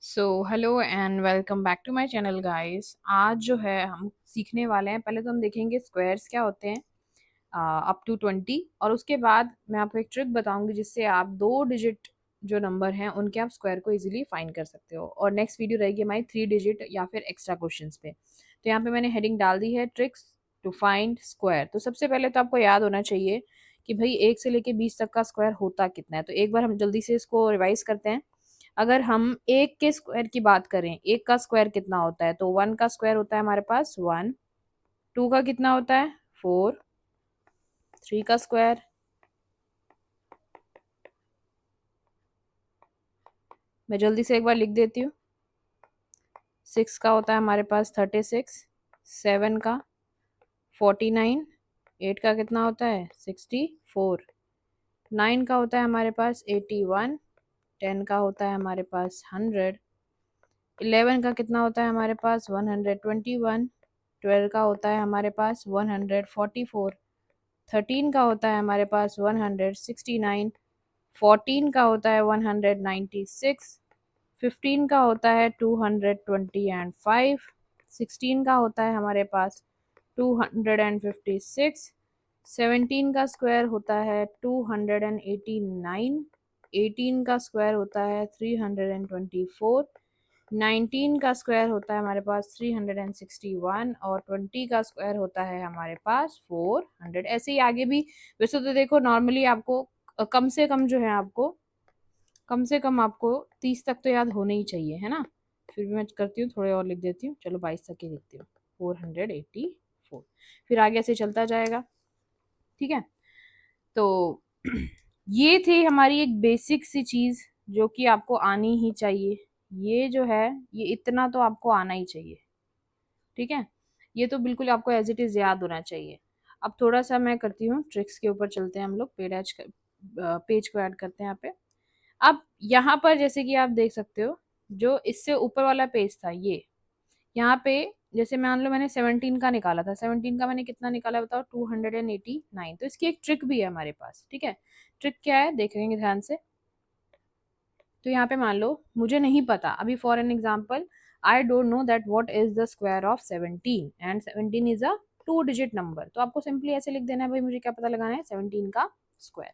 So hello and welcome back to my channel guys. आज जो है हम सीखने वाले हैं। पहले तो हम देखेंगे स्क्वायर्स क्या होते हैं अप टू 20, और उसके बाद मैं आपको एक ट्रिक बताऊंगी जिससे आप 2 डिजिट जो नंबर हैं उनके आप स्क्वायर को इजीली फाइंड कर सकते हो। और नेक्स्ट वीडियो रहेगी हमारी 3 डिजिट या फिर एक्स्ट्रा क्वेश्चंस पे। तो यहाँ पे मैंने हेडिंग डाल दी है, ट्रिक्स टू फाइंड स्क्वायर। तो सबसे पहले तो आपको याद होना चाहिए कि भाई 1 से लेके 20 तक का स्क्वायर होता कितना है। तो एक बार हम जल्दी से इसको रिवाइज करते हैं। अगर हम एक के स्क्वायर की बात करें, एक का स्क्वायर कितना होता है, तो 1 का स्क्वायर होता है हमारे पास 1। 2 का कितना होता है 4। 3 का स्क्वायर, मैं जल्दी से एक बार लिख देती हूँ, 6 का होता है हमारे पास 36। 7 का 49। 8 का कितना होता है 64। 9 का होता है हमारे पास 81। 10 का होता है हमारे पास 100। 11 का कितना होता है हमारे पास 121। 12 का होता है हमारे पास 144। 13 का होता है हमारे पास 169। 14 का होता है 196। 15 का होता है 225। 16 का होता है हमारे पास 256। 17 का स्क्वायर होता है 289। 18 का स्क्वायर होता है 324। 19 का स्क्वायर होता है हमारे पास 361। और 20 का स्क्वायर होता है हमारे पास 400। ऐसे ही आगे भी। वैसे तो देखो नॉर्मली आपको कम से कम जो है आपको कम से कम आपको 30 तक तो याद होने ही चाहिए, है ना। फिर भी मैं करती हूँ, थोड़े और लिख देती हूँ, चलो 22 तक ही लिखती हूँ। 484। फिर आगे ऐसे चलता जाएगा, ठीक है। तो ये थी हमारी एक बेसिक सी चीज जो कि आपको आनी ही चाहिए। ये जो है, ये इतना तो आपको आना ही चाहिए, ठीक है। ये तो बिल्कुल आपको एज इट इज याद होना चाहिए। अब थोड़ा सा मैं करती हूँ, ट्रिक्स के ऊपर चलते हैं हम लोग। पेज को ऐड करते हैं यहाँ पे। अब यहाँ पर जैसे कि आप देख सकते हो, जो इससे ऊपर वाला पेज था ये, यहाँ पे जैसे मान लो मैंने 17 का निकाला था। 17 का मैंने कितना निकाला बताओ, 289। तो इसकी एक ट्रिक भी है हमारे पास, ठीक है। ट्रिक क्या है देखेंगे ध्यान से। तो यहाँ पे मान लो मुझे नहीं पता अभी, for an example, I don't know that what is the square of 17 and 17 is a 2 digit number. तो आपको सिंपली ऐसे लिख देना है, भाई मुझे क्या पता लगाना है 17 का स्क्वायर।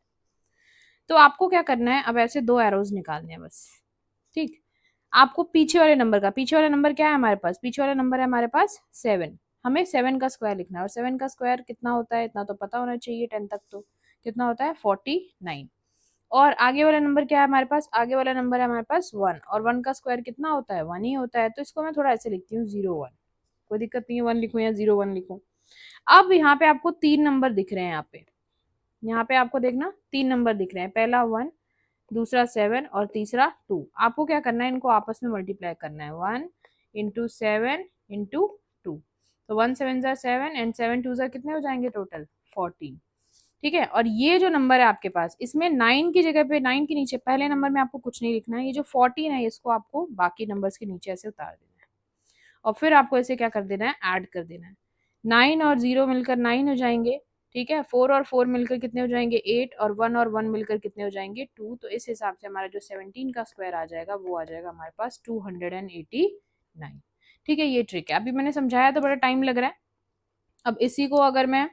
तो आपको क्या करना है, अब ऐसे दो एरोज निकालने हैं बस, ठीक। आपको पीछे वाला नंबर क्या है हमारे पास, पीछे वाला नंबर है हमारे पास 7। हमें 7 का स्क्वायर लिखना है, और 7 का स्क्वायर कितना होता है इतना तो पता होना चाहिए 10 तक। तो कितना होता है 49। और आगे वाला नंबर क्या है हमारे पास, आगे वाला नंबर है हमारे पास 1, और 1 का स्क्वायर कितना होता है 1 ही होता है। तो इसको मैं थोड़ा ऐसे लिखती हूँ 0 1। कोई दिक्कत नहीं है 1 लिखूं या 0 1 लिखूं। अब यहाँ पे आपको 3 नंबर दिख रहे हैं, यहाँ पे आपको देखना 3 नंबर दिख रहे हैं, पहला 1, दूसरा 7 और तीसरा 2। आपको क्या करना है, इनको आपस में मल्टीप्लाई करना है, 1 × 7 × 2। तो 1 7 × 7 एंड 7 2 कितने हो जाएंगे टोटल 14, ठीक है। और ये जो नंबर है आपके पास, इसमें 9 की जगह पे, 9 के नीचे पहले नंबर में आपको कुछ नहीं लिखना है। ये जो 14 है इसको आपको बाकी नंबर्स के नीचे ऐसे उतार देना है, और फिर आपको ऐसे क्या कर देना है, ऐड कर देना है। 9 और 0 मिलकर 9 हो जाएंगे, ठीक है। 4 और 4 मिलकर कितने हो जाएंगे 8, और 1 और 1 मिलकर कितने हो जाएंगे 2। तो इस हिसाब से हमारा जो 17 का स्क्वायर आ जाएगा वो आ जाएगा हमारे पास 289, ठीक है। ये ट्रिक है, अभी मैंने समझाया तो बड़ा टाइम लग रहा है। अब इसी को अगर मैं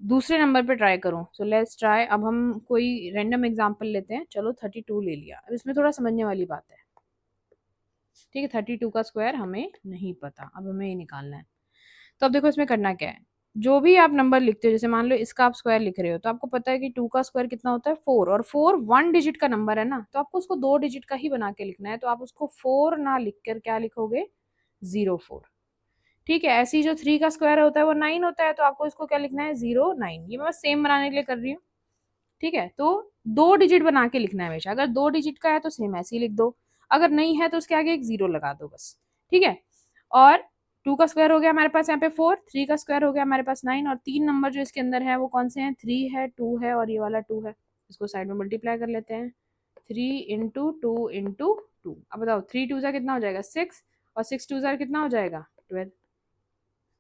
दूसरे नंबर पे ट्राई करूं, सो लेट्स ट्राई। अब हम कोई रैंडम एग्जांपल लेते हैं, चलो 32 ले लिया। अब इसमें थोड़ा समझने वाली बात है, ठीक है। 32 का स्क्वायर हमें नहीं पता, अब हमें ये निकालना है। तो अब देखो इसमें करना क्या है, जो भी आप नंबर लिखते हो, जैसे मान लो इसका आप स्क्वायर लिख रहे हो, तो आपको पता है कि 2 का स्क्वायर कितना होता है 4, और 4 1 डिजिट का नंबर है ना, तो आपको उसको 2 डिजिट का ही बना के लिखना है। तो आप उसको 4 ना लिख कर क्या लिखोगे 04, ठीक है। ऐसे ही जो 3 का स्क्वायर होता है वो 9 होता है, तो आपको इसको क्या लिखना है 09। ये मैं बस सेम बनाने के लिए कर रही हूँ, ठीक है। तो 2 डिजिट बना के लिखना है हमेशा, अगर 2 डिजिट का है तो सेम ऐसे ही लिख दो, अगर नहीं है तो उसके आगे एक 0 लगा दो बस, ठीक है। और 2 का स्क्वायर हो गया हमारे पास यहाँ पे 4, 3 का स्क्वायर हो गया हमारे पास 9, और 3 नंबर जो इसके अंदर है वो कौन से हैं, 3 है, 2 है और ये वाला 2 है। इसको साइड में मल्टीप्लाई कर लेते हैं, 3 × 2 × 2। अब बताओ 3 2 कितना हो जाएगा 6, और 6 2 कितना हो जाएगा 12,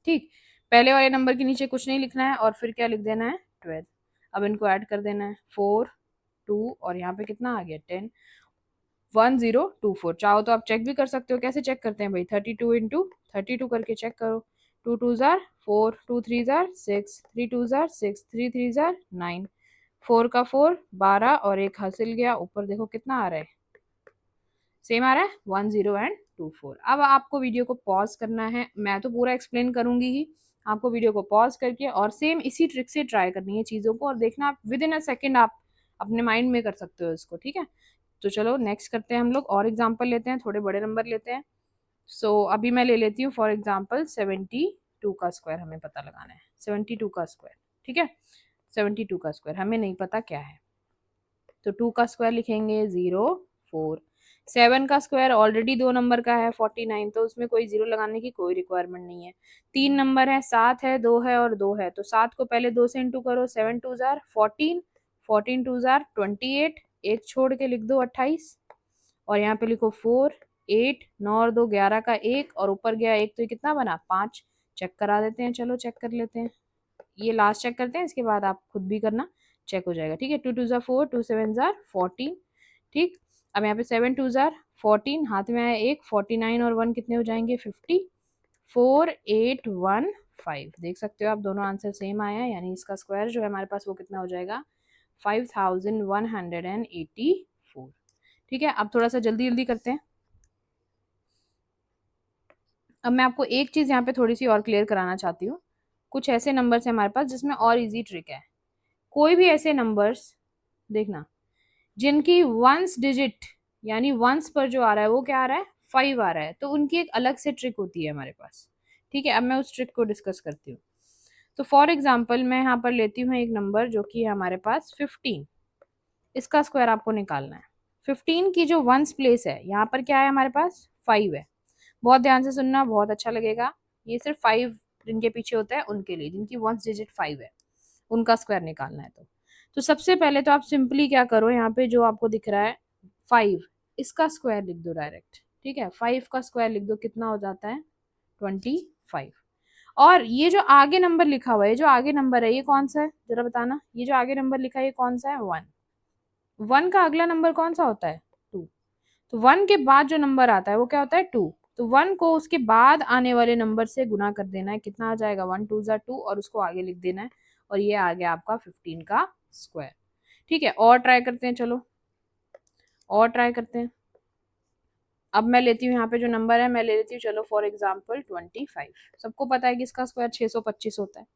ठीक। पहले वाले नंबर के नीचे कुछ नहीं लिखना है, और फिर क्या लिख देना है 12। अब इनको ऐड कर देना है, 4 2 और यहाँ पे कितना आ गया 10। 1024। चाहो तो आप चेक भी कर सकते हो। कैसे चेक करते हैं भाई, 32 इंटू 32 करके चेक करो। 2 2 जार 4, 2 3 जार 6, 3 2 जार 6, 3 3 जार 9, 4 का 4 12 और एक हासिल गया ऊपर। देखो कितना आ रहा है, सेम आ रहा है 10 एंड 24। अब आपको वीडियो को पॉज करना है, मैं तो पूरा एक्सप्लेन करूंगी ही, आपको वीडियो को पॉज करके और सेम इसी ट्रिक से ट्राई करनी है चीज़ों को, और देखना आप विद इन अ सेकेंड आप अपने माइंड में कर सकते हो इसको, ठीक है। तो चलो नेक्स्ट करते हैं हम लोग, और एग्जाम्पल लेते हैं, थोड़े बड़े नंबर लेते हैं। अभी मैं ले लेती हूँ फॉर एग्जाम्पल 72 का स्क्वायर हमें पता लगाना है। 72 का स्क्वायर, ठीक है। 72 का स्क्वायर हमें नहीं पता क्या है, तो 2 का स्क्वायर लिखेंगे 0 4। 7 का स्क्वायर ऑलरेडी 2 नंबर का है 49, तो उसमें कोई जीरो लगाने की कोई रिक्वायरमेंट नहीं है। 3 नंबर है, 7 है, 2 है और 2 है, तो 7 को पहले 2 से इंटू करो। 7 2 जार 14, 14 2 जार 28, एक छोड़ के लिख दो 28, और यहाँ पे लिखो 4 8, 9 और 2 11 का एक, और ऊपर गया एक, तो ये कितना बना 5। चेक करा देते हैं, चलो चेक कर लेते हैं। ये लास्ट चेक करते हैं, इसके बाद आप खुद भी करना, चेक हो जाएगा, ठीक है। 2 2 जार 4, 2 7 जार 14, ठीक। अब यहाँ पे 7 2 जार 14, हाथ में आया एक, 49 और 1 कितने हो जाएंगे 50, 4 8 1 5। देख सकते हो आप दोनों आंसर सेम आया है, यानी इसका स्क्वायर जो है हमारे पास वो कितना हो जाएगा 5184। ठीक है, अब थोड़ा सा जल्दी जल्दी करते हैं। अब मैं आपको एक चीज यहाँ पे थोड़ी सी और क्लियर कराना चाहती हूँ। कुछ ऐसे नंबर्स हैं हमारे पास जिसमें और इजी ट्रिक है। कोई भी ऐसे नंबर्स देखना जिनकी वंस डिजिट यानी वंस पर जो आ रहा है वो क्या आ रहा है 5 आ रहा है, तो उनकी एक अलग से ट्रिक होती है हमारे पास, ठीक है। अब मैं उस ट्रिक को डिस्कस करती हूँ। तो फॉर एग्जाम्पल मैं यहाँ पर लेती हूँ एक नंबर जो कि है हमारे पास 15, इसका स्क्वायर आपको निकालना है। 15 की जो वंस प्लेस है यहाँ पर क्या है हमारे पास 5 है। बहुत ध्यान से सुनना, बहुत अच्छा लगेगा। ये सिर्फ 5 जिनके पीछे होता है उनके लिए, जिनकी वंस डिजिट 5 है उनका स्क्वायर निकालना है। तो सबसे पहले तो आप सिंपली क्या करो, यहाँ पे जो आपको दिख रहा है 5, इसका स्क्वायर लिख दो डायरेक्ट, ठीक है। 5 का स्क्वायर लिख दो, कितना हो जाता है 25। और ये जो आगे नंबर लिखा हुआ है, जो आगे नंबर है ये कौन सा है जरा बताना, ये जो आगे नंबर लिखा है ये कौन सा है 1। 1 का अगला नंबर कौन सा होता है 2, तो 1 के बाद जो नंबर आता है वो क्या होता है 2। तो 1 को उसके बाद आने वाले नंबर से गुना कर देना है, कितना आ जाएगा 1 2 जार 2, और उसको आगे लिख देना है, और ये आ गया आपका 15 का स्क्वायर, ठीक है। और ट्राई करते हैं, चलो और ट्राई करते हैं। अब मैं लेती हूँ यहाँ पे जो नंबर है मैं ले लेती हूँ, चलो फॉर एग्जाम्पल 25। सबको पता है कि इसका स्क्वायर 625 होता है,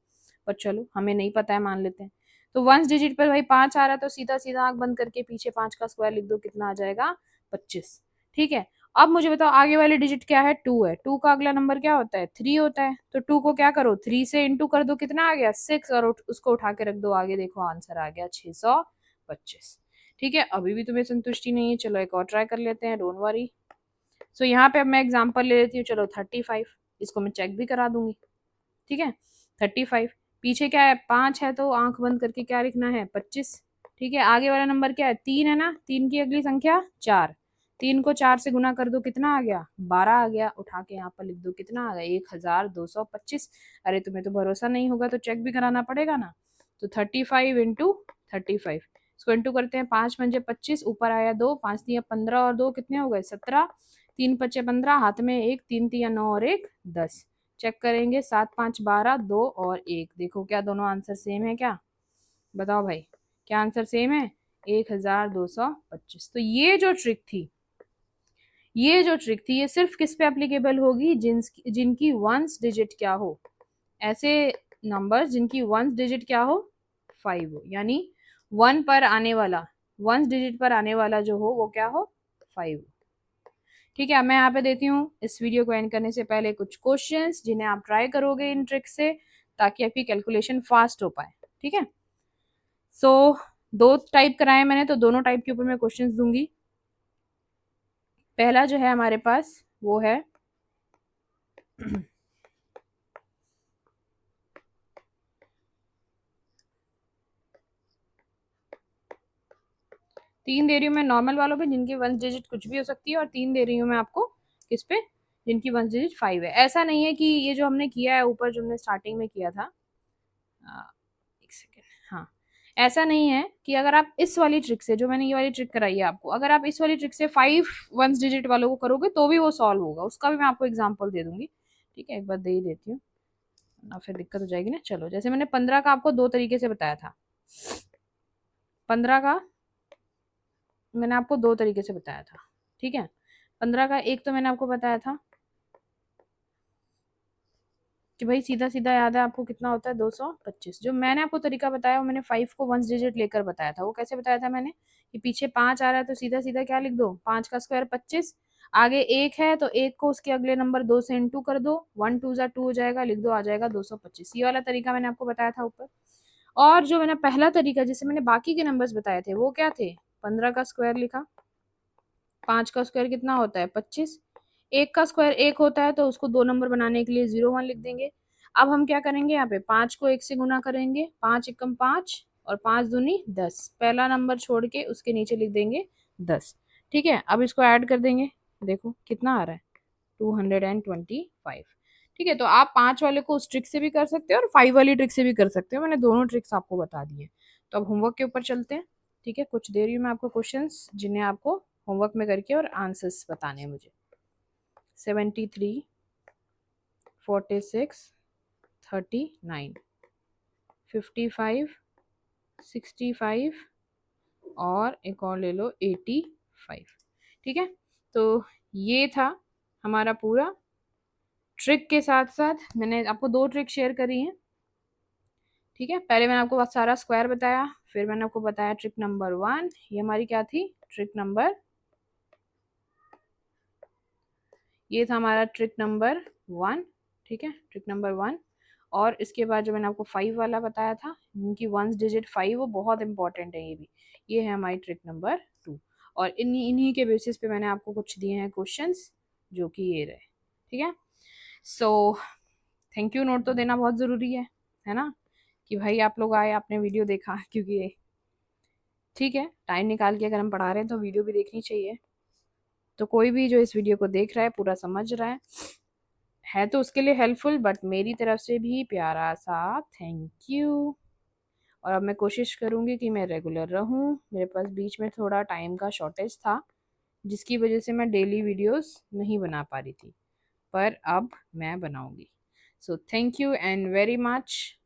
पर चलो हमें नहीं पता है, मान लेते हैं। तो वंस डिजिट पर भाई 5 आ रहा है, तो सीधा सीधा आंख बंद करके पीछे 5 का स्क्वायर लिख दो, कितना आ जाएगा 25, ठीक है। अब मुझे बताओ आगे वाली डिजिट क्या है 2 है, 2 का अगला नंबर क्या होता है 3 होता है, तो 2 को क्या करो 3 से इंटू कर दो, कितना आ गया 6, और उसको उठा के रख दो आगे, देखो आंसर आ गया 625, ठीक है। अभी भी तुम्हें संतुष्टि नहीं है, चलो एक और ट्राई कर लेते हैं, डोंट वरी। यहाँ पे अब मैं एग्जांपल ले लेती हूँ, चलो 35, इसको मैं चेक भी करा दूंगी, ठीक है। 35 पीछे क्या है 5 है, तो आंख बंद करके क्या लिखना है 25, ठीक है। आगे वाला नंबर क्या है 3 है ना, 3 की अगली संख्या 4, 3 को 4 से गुना कर दो, कितना आ गया 12 आ गया, उठा के यहाँ पर लिख दो, कितना आ गया 1225। अरे तुम्हें तो भरोसा नहीं होगा तो चेक भी कराना पड़ेगा ना। तो 35 इंटू 35, इसको इंटू करते हैं, 5 पंजे 25, ऊपर आया 2, 5 दिया 15 और 2 कितने हो गए 17, 3 पचे 15, हाथ में एक, 3 तिया 9 और 1 10। चेक करेंगे 7 5 12, 2 और 1, देखो क्या दोनों आंसर सेम है क्या, बताओ भाई क्या आंसर सेम है 1225। तो ये जो ट्रिक थी ये सिर्फ किस पे एप्लीकेबल होगी, जिनकी वंस डिजिट क्या हो, ऐसे नंबर्स जिनकी वंस डिजिट क्या हो 5 हो, यानी 1 पर आने वाला वंस डिजिट पर आने वाला जो हो वो क्या हो 5 हो, ठीक है। मैं यहाँ पे देती हूँ इस वीडियो को एंड करने से पहले कुछ क्वेश्चंस जिन्हें आप ट्राई करोगे इन ट्रिक से, ताकि आपकी कैलकुलेशन फास्ट हो पाए, ठीक है। सो दो टाइप कराए मैंने, तो दोनों टाइप के ऊपर मैं क्वेश्चंस दूंगी। पहला जो है हमारे पास वो है 3 दे रही हूँ मैं नॉर्मल वालों पे जिनकी वंस डिजिट कुछ भी हो सकती है, और 3 दे रही हूँ मैं आपको किस पे, जिनकी वंस डिजिट 5 है। ऐसा नहीं है कि ये जो हमने किया है ऊपर जो हमने स्टार्टिंग में किया था, एक सेकेंड, हाँ, ऐसा नहीं है कि अगर आप इस वाली ट्रिक से, जो मैंने ये वाली ट्रिक कराई है आपको, अगर आप इस वाली ट्रिक से 5 वंस डिजिट वालों को करोगे तो भी वो सॉल्व होगा, उसका भी मैं आपको एग्जांपल दे दूंगी। ठीक है, एक बार दे ही देती हूँ ना, फिर दिक्कत हो जाएगी ना। चलो, जैसे मैंने 15 का आपको दो तरीके से बताया था, 15 का मैंने आपको दो तरीके से बताया था। ठीक है, 15 का एक तो मैंने आपको बताया था कि भाई सीधा सीधा याद है आपको कितना होता है, 225। जो मैंने आपको तरीका बताया वो मैंने 5 को वंस डिजिट लेकर बताया था। वो कैसे बताया था मैंने, कि पीछे 5 आ रहा है तो सीधा सीधा क्या लिख दो, 5 का स्क्वायर 25, आगे एक है तो एक को उसके अगले नंबर 2 से इंटू कर दो, 1 2 जा 2 हो जाएगा, लिख दो, आ जाएगा 225। ये वाला तरीका मैंने आपको बताया था ऊपर। और जो मैंने पहला तरीका जिससे मैंने बाकी के नंबर्स बताए थे वो क्या थे, 15 का स्क्वायर लिखा, 5 का स्क्वायर कितना होता है 25, एक का स्क्वायर एक होता है तो उसको दो नंबर बनाने के लिए 0 1 लिख देंगे। अब हम क्या करेंगे, यहाँ पे 5 को एक से गुना करेंगे, 5 एकम 5 और 5 दूनी 10, पहला नंबर छोड़ के उसके नीचे लिख देंगे 10। ठीक है, अब इसको ऐड कर देंगे, देखो कितना आ रहा है 225। ठीक है, तो आप 5 वाले को उस ट्रिक से भी कर सकते हो और 5 वाली ट्रिक से भी कर सकते हो, मैंने दोनों ट्रिक्स आपको बता दी है। तो अब होमवर्क के ऊपर चलते हैं। ठीक है, कुछ दे रही हूँ मैं आपको क्वेश्चंस जिन्हें आपको होमवर्क में करके और आंसर्स बताने हैं मुझे। 73, 46, 39, 55, 65 और एक और ले लो 85। ठीक है, तो ये था हमारा पूरा। ट्रिक के साथ साथ मैंने आपको दो ट्रिक शेयर करी हैं। ठीक है, पहले मैंने आपको सारा स्क्वायर बताया, फिर मैंने आपको बताया ट्रिक नंबर 1, ये हमारी क्या थी, ट्रिक नंबर, ये था हमारा ट्रिक नंबर 1। ठीक है, ट्रिक नंबर 1। और इसके बाद जो मैंने आपको 5 वाला बताया था, इनकी वंस डिजिट 5, वो बहुत इंपॉर्टेंट है ये भी। ये है हमारी ट्रिक नंबर 2। और इन्हीं इन्हीं के बेसिस पे मैंने आपको कुछ दिए हैं क्वेश्चंस, जो कि ये रहे। ठीक है, सो थैंक यू, नोट तो देना बहुत ज़रूरी है ना, कि भाई आप लोग आए, आपने वीडियो देखा, क्योंकि ठीक है, टाइम निकाल के अगर हम पढ़ा रहे हैं तो वीडियो भी देखनी चाहिए। तो कोई भी जो इस वीडियो को देख रहा है, पूरा समझ रहा है तो उसके लिए हेल्पफुल, बट मेरी तरफ से भी प्यारा सा थैंक यू। और अब मैं कोशिश करूँगी कि मैं रेगुलर रहूँ। मेरे पास बीच में थोड़ा टाइम का शॉर्टेज था, जिसकी वजह से मैं डेली वीडियोस नहीं बना पा रही थी, पर अब मैं बनाऊँगी। So thank you and very much,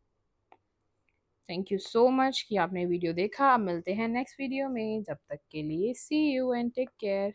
thank you so much कि आपने वीडियो देखा। अब मिलते हैं नेक्स्ट वीडियो में, जब तक के लिए सी यू एंड टेक केयर।